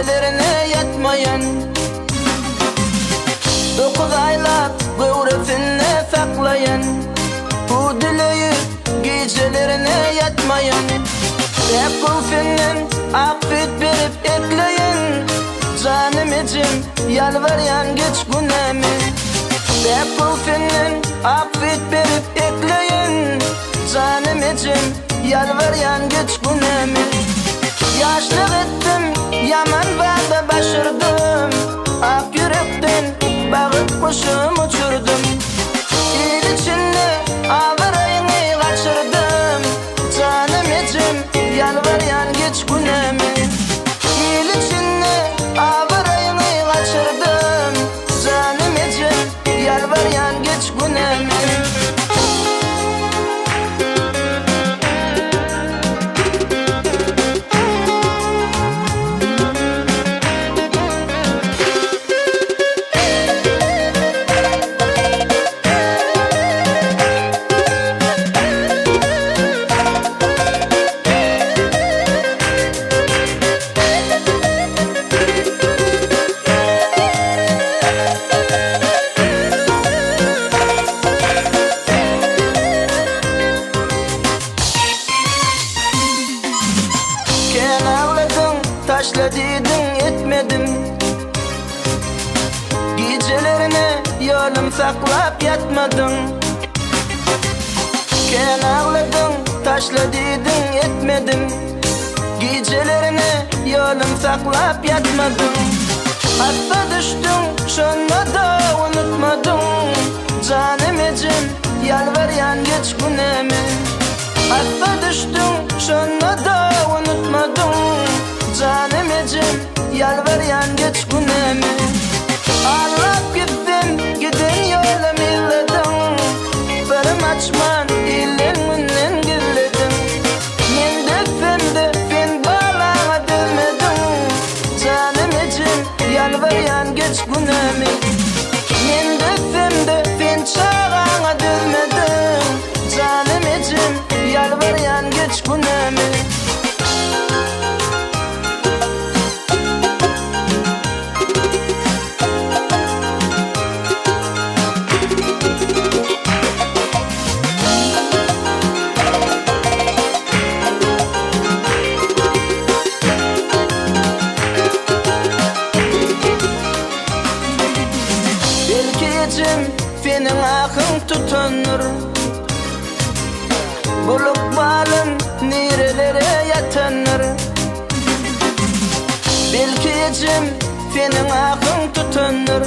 gecelerine yatmayan, 9 aylap gıvrıfını saklayan, bu dileği gecelerine yatmayan, hep kulfinden affet verip ekleyin, canım için yalvaryan geç günemi. Hep kulfinden affet verip ekleyin, canım için yalvaryan geç günemi. Yaşlık ettim, yaman vada başırdım, ak yürekten bağıt kuşum uçurdum. İl içinde ağırayını kaçırdım, canım için yalvaryan geç günemi. İl içinde ağırayını kaçırdım, canım için yalvaryan geç günemi. Taşladıydın etmedim, gecelerine yolum saklap yatmadın. Ken ağladın, taşladıydın etmedim, gecelerine yolum saklap yatmadın. Hasta düştün, şunu da unutmadın, canım için yalvaryan geç günemi. Hasta düştün, şunu da unutmadın, canım için yalvaryan geç günemi. Ağlap gittin, gidin yolum illedim, benim açman illinden gilledim. Men defende fen bağlağa dövmedim, canım için yalvaryan geç günemi. Men defende fen çağağa dövmedim, canım için yalvaryan geç günemi. Senin akın tutunur, buluk balın nerelere yatanır. Belki içim senin akın tutunur,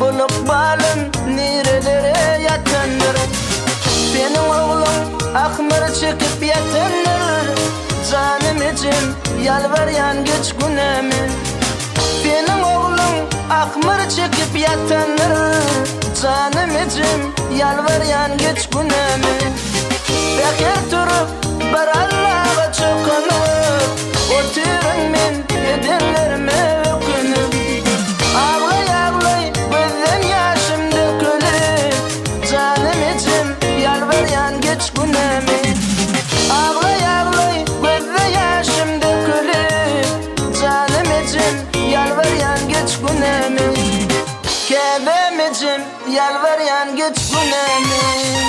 buluk balın nerelere yatanır. Senin oğlun akmır çıkıp yatanır, canım için yalvaryan geç günemi. Senin oğlun akmır çıkıp yatanır, canım için yalvaryan geç günemi. Bekar turup bir Allah'a çokunup, oturun men edenlerime ökünüp. Ağlay ağlay gözden yaşım dökülüp, canım için yalvaryan geç günemi. Ağlay ağlay gözden yaşım dökülüp, canım için yalvaryan geç günemi. Kevem için yalvaryan geç günemi.